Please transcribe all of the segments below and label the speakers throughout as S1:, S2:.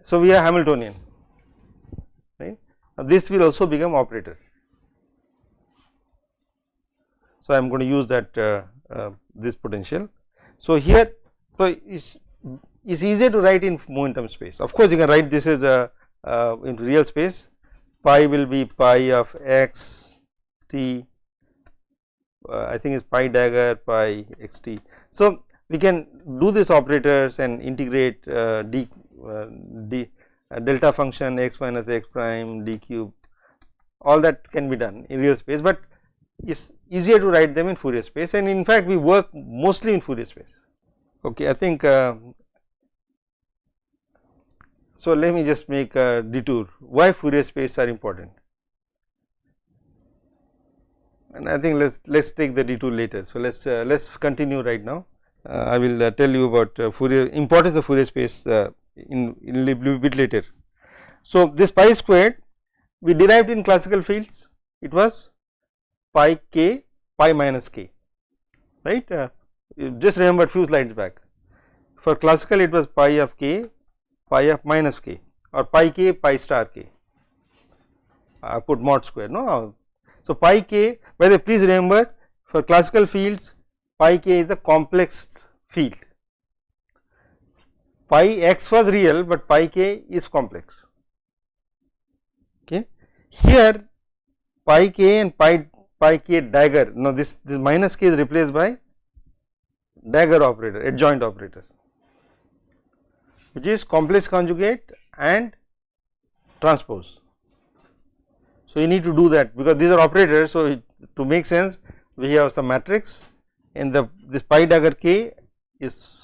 S1: So, we have Hamiltonian, right. Now, this will also become operator. So, I am going to use that this potential. So, here so it's easier to write in momentum space. Of course, you can write this as a in real space, pi will be pi of x t, I think is pi dagger pi x t. So, we can do these operators and integrate delta function x minus x prime d cube, all that can be done in real space, but it is easier to write them in Fourier space, and in fact we work mostly in Fourier space. Okay, I think so let me just make a detour. Why Fourier space are important? And I think let's take the detour later. So, let's continue right now. I will tell you about Fourier importance of Fourier space in a little bit later. So, this pi squared we derived in classical fields, it was pi k pi minus k, right. You just remember few slides back. For classical it was pi of k pi of minus k, or pi k pi star k, I put mod square, no. So, pi k, by the way, please remember for classical fields pi k is a complex field. Pi x was real, but pi k is complex. Okay. Here pi k and pi k dagger, now this minus k is replaced by dagger operator, adjoint operator, which is complex conjugate and transpose. So, you need to do that because these are operators. So, to make sense we have some matrix and this pi dagger k is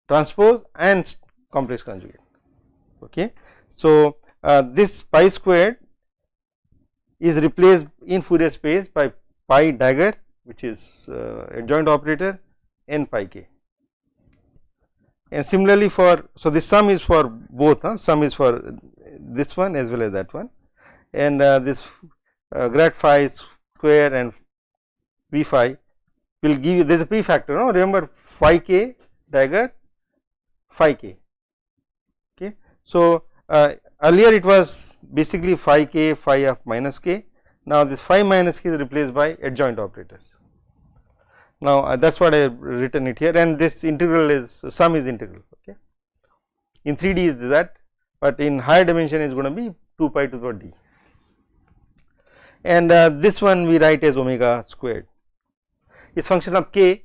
S1: transpose and complex conjugate. Okay. So, this pi squared is replaced in Fourier space by pi dagger, which is adjoint operator, n pi k, and similarly for, so this sum is for both, sum is for this one as well as that one, and this grad phi square and p phi will give you, there is a p factor, no, remember phi k dagger phi k. Okay. So, earlier it was basically phi k phi of minus k, now this phi minus k is replaced by adjoint operators. Now, that is what I have written it here, and this integral is sum is integral. Okay. In 3D is that, but in higher dimension is going to be 2 pi to the power d, and this one we write as omega squared, is function of k.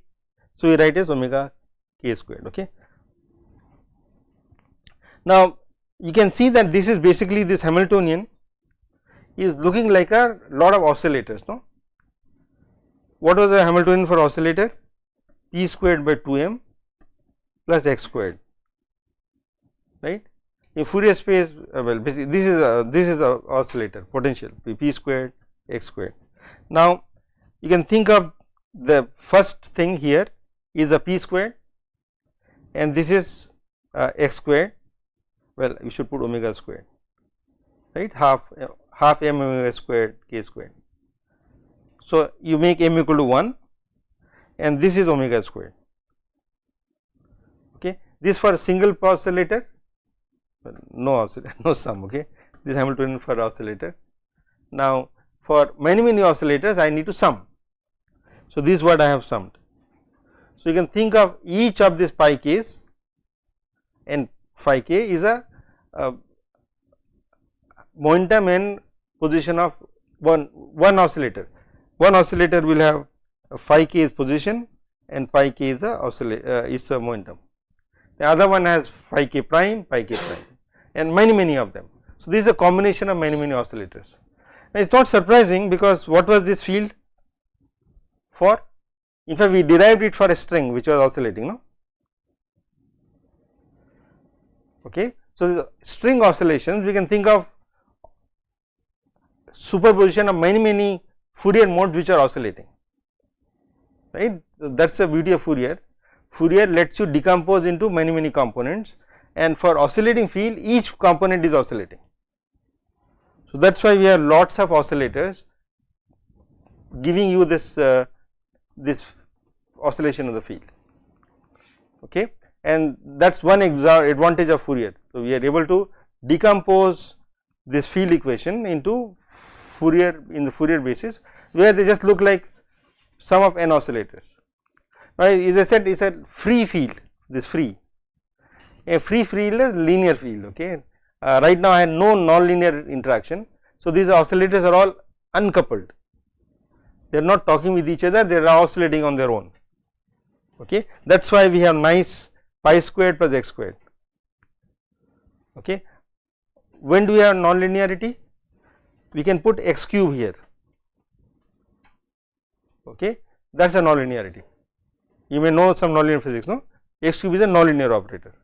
S1: So, we write as omega k squared. Okay. Now, you can see that this is basically this Hamiltonian is looking like a lot of oscillators, no. What was the Hamiltonian for oscillator? P squared by 2m plus x squared, right. In Fourier space, well, basically this is a oscillator potential p squared x squared. Now, you can think of the first thing here is a p squared and this is x squared, well you should put omega squared, right, half m omega squared k squared. So, you make m equal to 1 and this is omega squared. Okay. This for a single oscillator, well, no oscillator, no sum. Okay. This Hamiltonian for oscillator. Now, for many oscillators I need to sum. So, this is what I have summed. So, you can think of each of these pi k's and phi k is a momentum and position of one oscillator. One oscillator will have phi k is position and pi k is a momentum. The other one has phi k prime, and many of them. So, this is a combination of many oscillators. Now, it is not surprising because what was this field for? In fact, we derived it for a string which was oscillating, no. Okay. So, string oscillations we can think of superposition of many Fourier modes which are oscillating, right. That is the beauty of Fourier. Fourier lets you decompose into many components, and for oscillating field each component is oscillating. So, that is why we have lots of oscillators giving you this oscillation of the field. Okay. And that is one advantage of Fourier. So, we are able to decompose this field equation into the Fourier basis, where they just look like sum of n oscillators. Now, as I said, it's a free field, this free. A free field is linear field. Okay. Right now I had no nonlinear interaction. So, these oscillators are all uncoupled, they are not talking with each other, they are oscillating on their own. Okay. That is why we have nice pi squared plus x squared. Okay. When do we have nonlinearity? We can put x cube here. Okay. That is a nonlinearity. You may know some nonlinear physics, no? X cube is a nonlinear operator,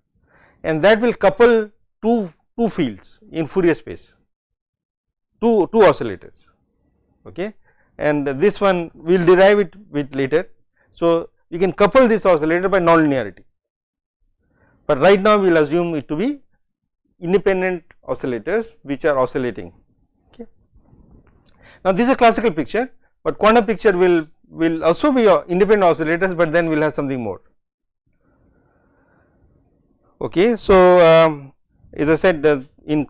S1: and that will couple two fields in Fourier space, two oscillators. Okay. And this one we will derive it with later. So, you can couple this oscillator by nonlinearity, but right now we will assume it to be independent oscillators which are oscillating. Okay. Now, this is a classical picture, but quantum picture will also be independent oscillators, but then we will have something more. Okay. So, as I said, in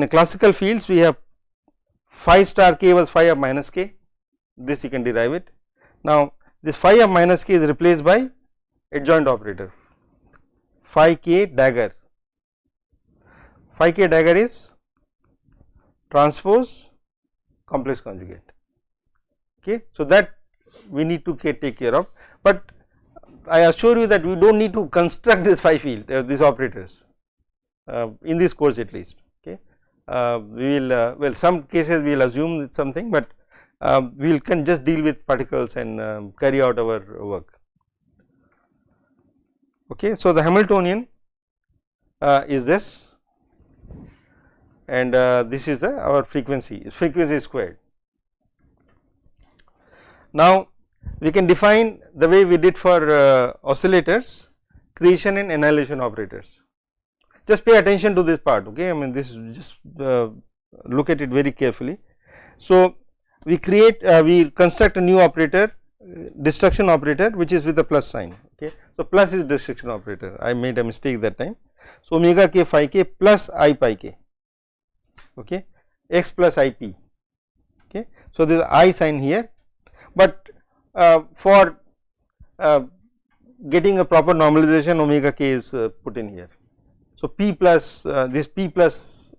S1: classical fields we have phi star k was phi of minus k, this you can derive it. Now, this phi of minus k is replaced by adjoint operator phi k dagger. Phi k dagger is transpose complex conjugate. Okay. So, that we need to take care of, but I assure you that we do not need to construct this phi field, these operators in this course at least. Okay. We will well, some cases we will assume something, but we can just deal with particles and carry out our work. Okay. So, the Hamiltonian is this, and this is our frequency squared. Now, we can define the way we did for oscillators, creation and annihilation operators. Just pay attention to this part. Okay. I mean, this is just look at it very carefully. So, we construct a new operator, destruction operator, which is with a plus sign. Okay. So, plus is destruction operator, I made a mistake that time. So, omega k phi k plus I pi k, okay, x plus I p. Okay. So, there is I sign here, but for getting a proper normalization, omega k is put in here. So, p plus this p plus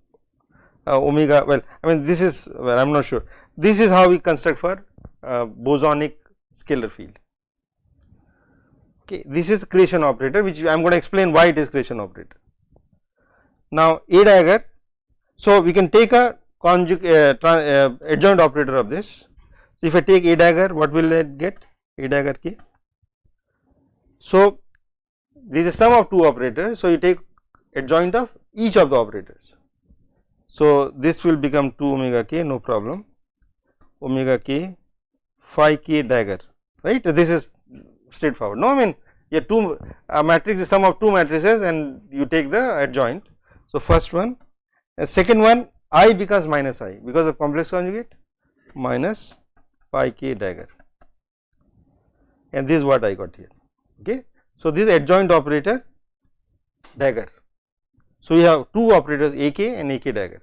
S1: omega, well, I mean this is, well, I am not sure, this is how we construct for bosonic scalar field. Okay. This is creation operator, which I am going to explain why it is creation operator. Now, A dagger, so we can take a adjoint operator of this. So, if I take A dagger, what will I get? A dagger k. So, this is sum of two operators. So, you take adjoint of each of the operators. So, this will become 2 omega k, no problem, omega k phi k dagger, right. This is straightforward. No, I mean, a matrix is sum of two matrices and you take the adjoint. So, first one, second one, I becomes minus I because of complex conjugate, minus pi k dagger, and this is what I got here. Okay. So, this is adjoint operator dagger. So, we have two operators A k and A k dagger.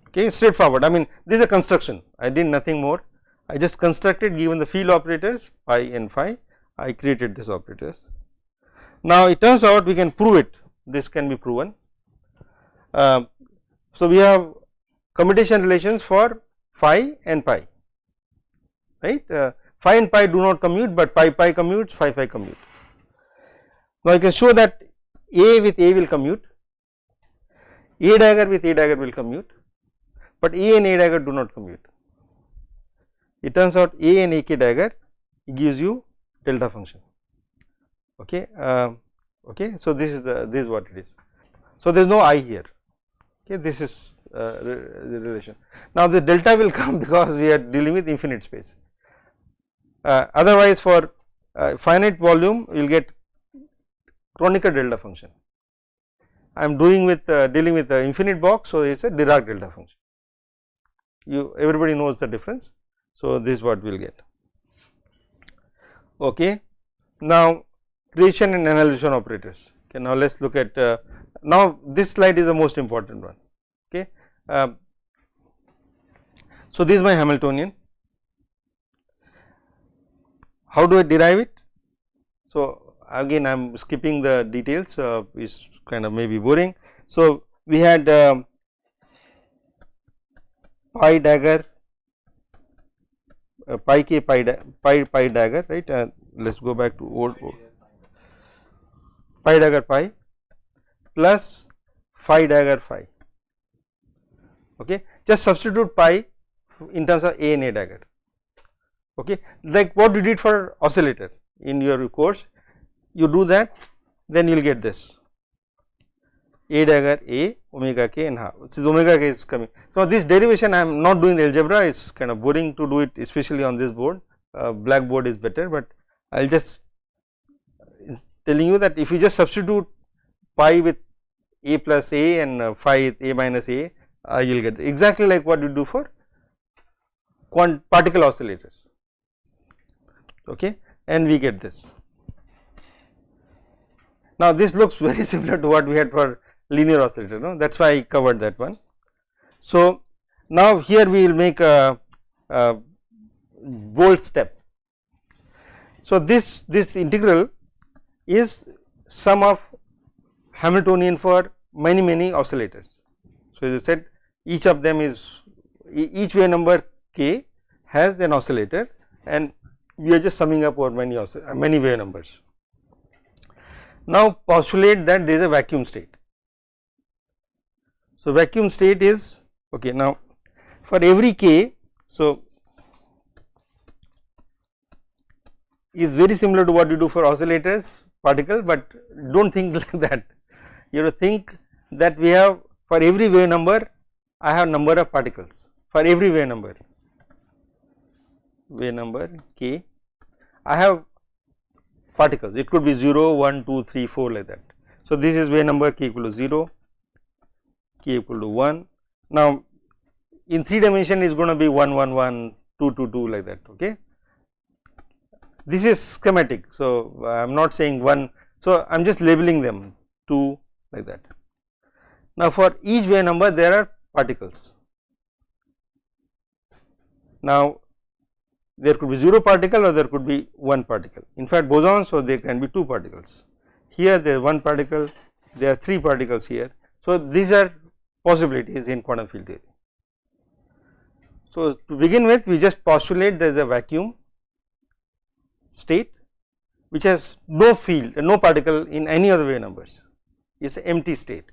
S1: Okay, straightforward. I mean, this is a construction, I did nothing more, I just constructed, given the field operators pi and phi, I created these operators. Now, it turns out we can prove it, this can be proven. So, we have commutation relations for phi and pi, right. Phi and pi do not commute, but pi pi commutes, phi phi commute. Now, I can show that A with A will commute, A dagger with A dagger will commute, but A and A dagger do not commute. It turns out A and A k dagger gives you delta function. Okay. Okay. So, this is what it is. So, there is no I here. Okay. This is the relation. Now, the delta will come because we are dealing with infinite space. Otherwise, for finite volume, you will get Kronecker delta function. I am dealing with the infinite box. So, it is a Dirac delta function. Everybody knows the difference. So, this is what we will get. Okay. Now, creation and annihilation operators. Okay, now, let us look at Now, this slide is the most important one. Okay. So, this is my Hamiltonian. How do I derive it? So, again I am skipping the details, is kind of maybe boring. So, we had pi dagger, pi k pi dagger, right. Let us go back to old pi dagger pi plus phi dagger phi. Okay. Just substitute pi in terms of a and a dagger. Okay. Like what you did for oscillator in your course, you do that, then you will get this a dagger a omega k and half. So, omega k is coming. So, this derivation I am not doing the algebra, is kind of boring to do it, especially on this board. Blackboard is better, but I will just telling you that if you just substitute pi with a plus a and phi a minus a, you will get exactly like what you do for particle oscillators. Okay, and we get this. Now, this looks very similar to what we had for linear oscillator, no? That is why I covered that one. So, now here we will make a bold step. So, this integral is sum of Hamiltonian for many oscillators. So, as I said, each of them is, each wave number k has an oscillator, and we are just summing up over many wave numbers. Now, postulate that there is a vacuum state. So, vacuum state is okay. Now, for every k, so is very similar to what you do for oscillators particle, but do not think like that. You have to think that we have, for every wave number I have number of particles, for every wave number k I have particles, it could be 0, 1, 2, 3, 4 like that. So, this is wave number k equal to 0, k equal to 1. Now, in 3 dimension is going to be 1, 1, 1, 2, 2, 2 like that. Okay. This is schematic. So, I am not saying 1. So, I am just labeling them 2 like that. Now, for each wave number there are particles. Now, there could be 0 particle or there could be 1 particle. In fact, bosons, so there can be 2 particles. Here there is 1 particle, there are 3 particles here. So, these are possibilities in quantum field theory. So, to begin with, we just postulate there is a vacuum state which has no field, no particle in any other wave numbers, it is an empty state.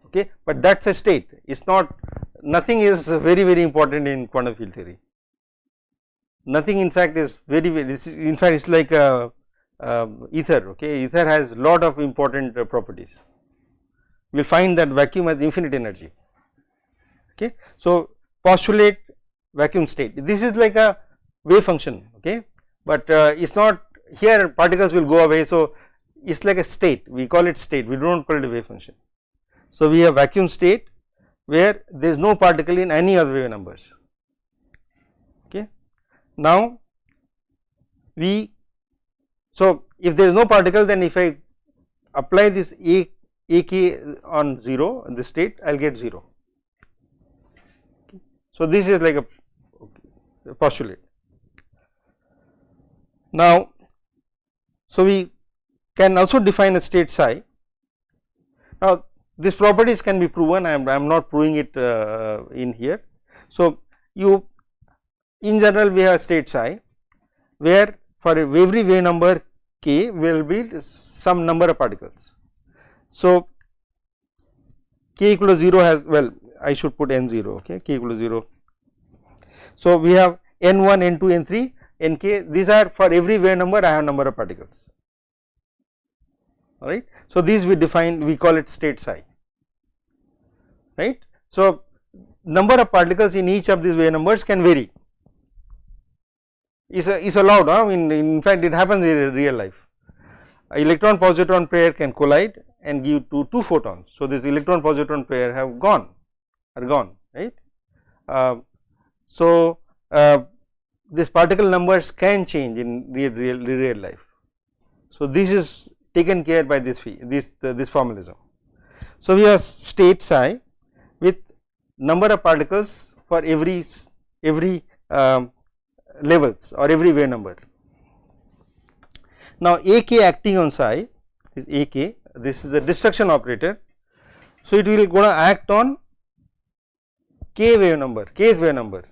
S1: Okay, but that is a state, it is not, nothing is very important in quantum field theory. Nothing in fact is very in fact it is like a ether. Okay, ether has lot of important properties. We will find that vacuum has infinite energy. Okay, so postulate vacuum state. This is like a wave function. Okay, but it is not, here particles will go away. So, it is like a state, we call it state, we do not call it a wave function. So, we have vacuum state where there is no particle in any other wave numbers. Okay. Now, so if there is no particle, then if I apply this ak on 0 in this state, I will get 0. Okay. So, this is like a postulate. Now, so we can also define a state psi. Now, these properties can be proven, I am not proving it in here. So, in general we have state psi where for every wave number k will be some number of particles. So, k equal to 0 has, well I should put n0, okay, k equal to 0. So, we have n1, n2, n3, nk, these are for every wave number I have number of particles, alright. So, these we define, we call it state psi, right. So, number of particles in each of these wave numbers can vary, is allowed. I mean, in fact, it happens in real life. A electron positron pair can collide and give two photons. So, this electron positron pair are gone, right. So, these particle numbers can change in real life. So, this is taken care by this formalism. So, we have state psi with number of particles for every levels or every wave number. Now, AK acting on psi is AK, this is a destruction operator. So, it will going to act on k wave number, kth wave number.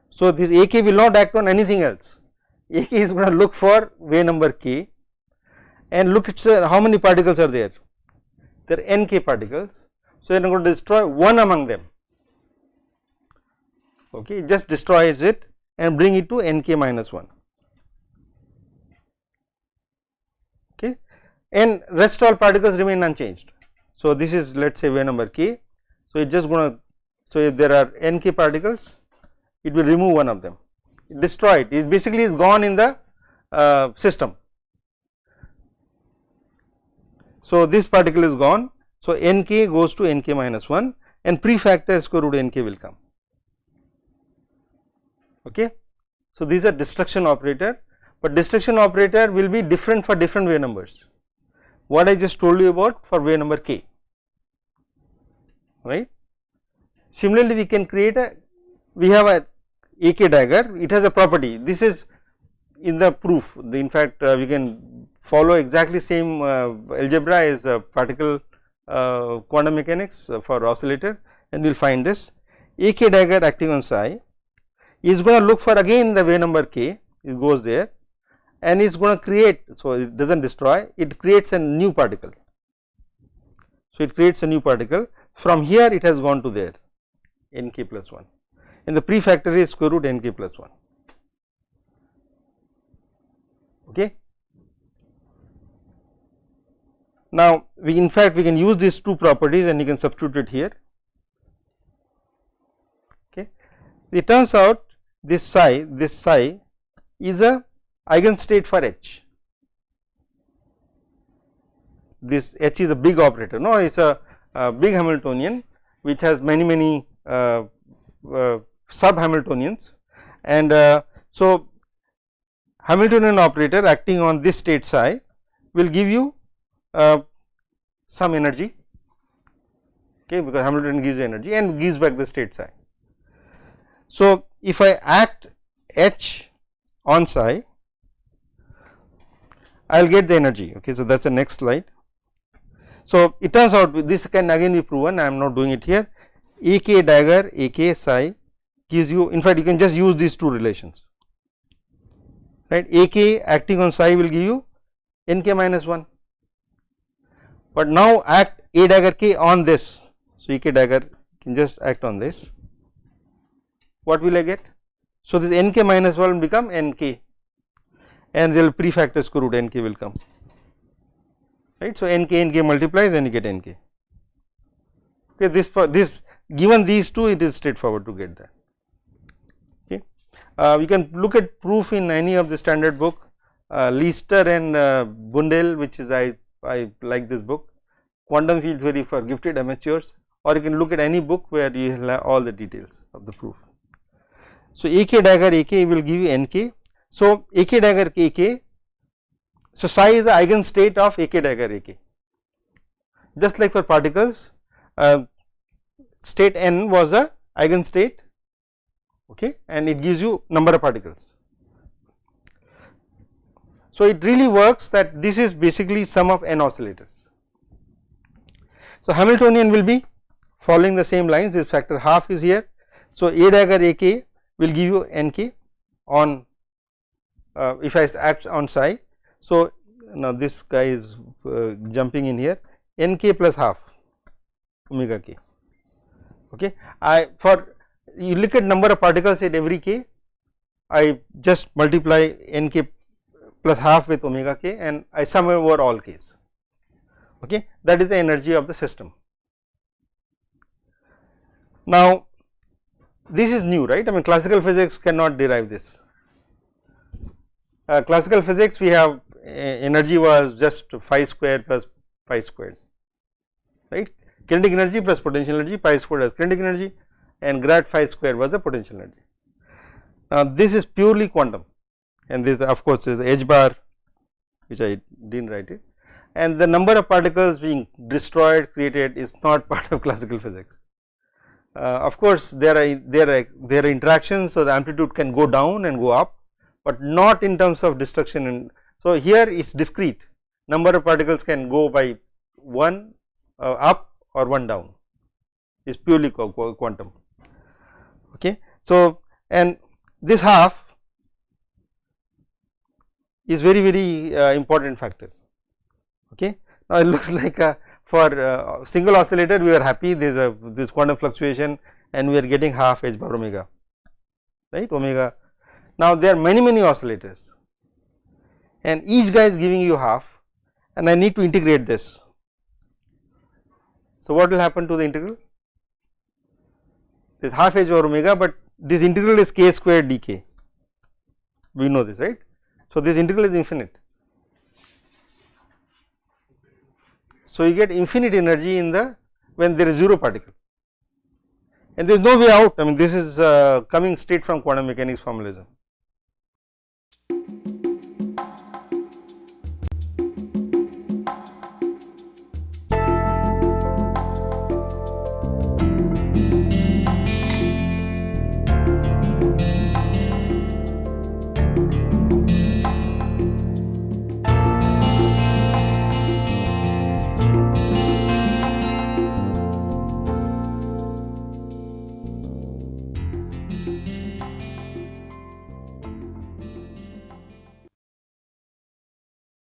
S1: So, this AK will not act on anything else, AK is going to look for wave number k and look at how many particles are there, there are nk particles. So, you are going to destroy one among them, okay, just destroys it and bring it to nk minus 1, okay, and rest all particles remain unchanged. So, this is let us say wave number k. So, it just going to, so if there are nk particles, it will remove one of them, destroy it, it basically is gone in the system. So, this particle is gone. So, nk goes to nk minus 1 and prefactor square root nk will come. Okay. So, these are destruction operator, but destruction operator will be different for different wave numbers, what I just told you about for wave number k, right. Similarly, we can create we have a AK dagger, it has a property, this is in the proof, in fact we can follow exactly same algebra as particle quantum mechanics for oscillator, and we will find this AK dagger acting on psi is going to look for again the wave number k, it goes there and is going to create, so it does not destroy, it creates a new particle. So, it creates a new particle, from here it has gone to there nk plus 1 and the prefactor is square root nk plus 1. Okay. Now, we in fact we can use these two properties and you can substitute it here. Okay. It turns out this psi is a eigenstate for H. This H is a big operator, no, it is a big Hamiltonian which has many sub Hamiltonians, and so Hamiltonian operator acting on this state psi will give you some energy, okay, because Hamiltonian gives energy and gives back the state psi. So, if I act H on psi, I will get the energy, okay. So, that is the next slide. So, it turns out this can again be proven, I am not doing it here, AK dagger AK psi gives you, in fact you can just use these two relations, right. AK acting on psi will give you nk minus 1, but now act A dagger k on this. So, AK dagger can just act on this, what will I get? So, this nk minus 1 will become nk and there will prefactor square root nk will come, right. So, nk multiplies and you get nk, okay. This given these two, it is straightforward to get that, okay. We can look at proof in any of the standard book, Lister and Bundel, which is I like this book, quantum field theory for gifted amateurs, or you can look at any book where you have all the details of the proof. So, AK dagger AK will give you nk. So, AK dagger AK, so psi is the eigenstate of AK dagger AK, just like for particles state n was a eigenstate, okay, and it gives you number of particles. So, it really works that this is basically sum of n oscillators. So, Hamiltonian will be following the same lines, this factor half is here. So, A dagger AK will give you nk on if I act on psi. So, now this guy is jumping in here, nk plus half omega k, okay. For you look at number of particles at every k, I just multiply nk plus half with omega k and I sum over all k's, okay. That is the energy of the system. Now, this is new, right, I mean classical physics cannot derive this. Classical physics we have energy was just phi square plus pi squared, right, kinetic energy plus potential energy, pi squared as kinetic energy and grad phi square was the potential energy. Now, this is purely quantum and this of course is H bar which I did not write it. and the number of particles being destroyed, created is not part of classical physics. Of course, there are interactions, so the amplitude can go down and go up, but not in terms of destruction. And so, here is discrete, number of particles can go by 1 up or 1 down, is purely quantum. Okay. So, and this half is very important factor. Okay. Now, it looks like for single oscillator we are happy, there is this quantum fluctuation and we are getting half h bar omega, right, omega. Now, there are many oscillators and each guy is giving you half, and I need to integrate this. So, what will happen to the integral? This half h over omega, but this integral is k squared dk, we know this, right. So, this integral is infinite. So, you get infinite energy in the when there is 0 particle, and there is no way out. I mean, this is coming straight from quantum mechanics formalism.